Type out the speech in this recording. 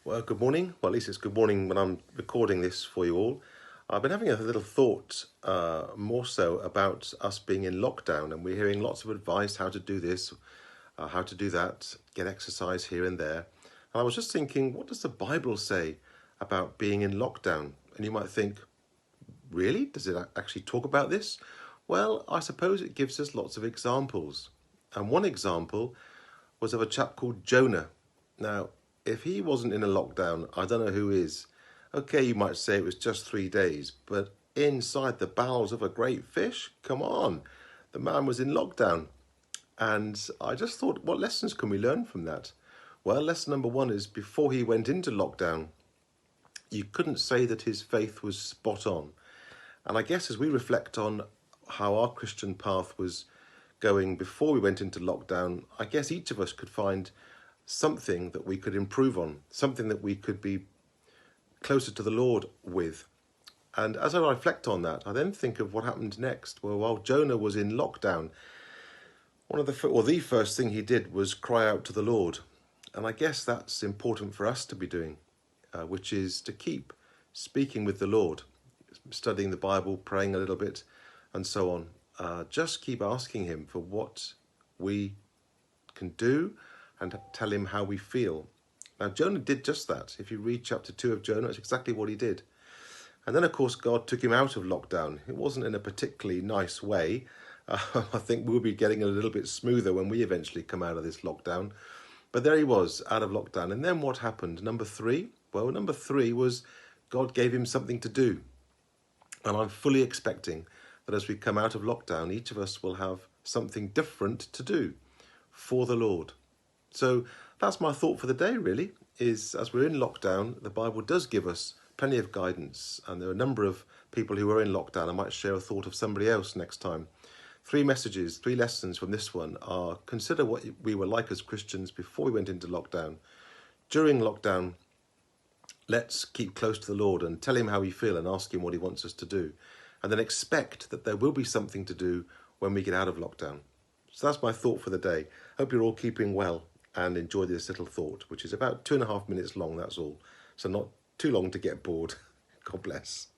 Well, good morning. Well, at least it's good morning when I'm recording this for you all. I've been having a little thought more so about us being in lockdown, and we're hearing lots of advice how to do this, how to do that, get exercise here and there. And I was just thinking, what does the Bible say about being in lockdown? And you might think, really? Does it actually talk about this? Well, I suppose it gives us lots of examples. And one example was of a chap called Jonah. Now, if he wasn't in a lockdown, I don't know who is. Okay, you might say it was just 3 days, but inside the bowels of a great fish? Come on, the man was in lockdown. And I just thought, what lessons can we learn from that? Well, lesson number one is before he went into lockdown, you couldn't say that his faith was spot on. And I guess as we reflect on how our Christian path was going before we went into lockdown, I guess each of us could find something that we could improve on, something that we could be closer to the Lord with. And as I reflect on that, I then think of what happened next. Well, while Jonah was in lockdown, the first thing he did was cry out to the Lord. And I guess that's important for us to be doing, which is to keep speaking with the Lord, studying the Bible, praying a little bit, and so on. Just keep asking him for what we can do and tell him how we feel. Now, Jonah did just that. If you read chapter 2 of Jonah, it's exactly what he did. And then, of course, God took him out of lockdown. It wasn't in a particularly nice way. I think we'll be getting a little bit smoother when we eventually come out of this lockdown. But there he was, out of lockdown. And then what happened? Number three? Well, number three was God gave him something to do. And I'm fully expecting that as we come out of lockdown, each of us will have something different to do for the Lord. So that's my thought for the day, really, is as we're in lockdown, the Bible does give us plenty of guidance. And there are a number of people who are in lockdown. I might share a thought of somebody else next time. 3 messages, 3 lessons from this one are: consider what we were like as Christians before we went into lockdown. During lockdown, let's keep close to the Lord and tell him how we feel and ask him what he wants us to do. And then expect that there will be something to do when we get out of lockdown. So that's my thought for the day. Hope you're all keeping well and enjoy this little thought, which is about 2.5 minutes long, that's all. So not too long to get bored. God bless.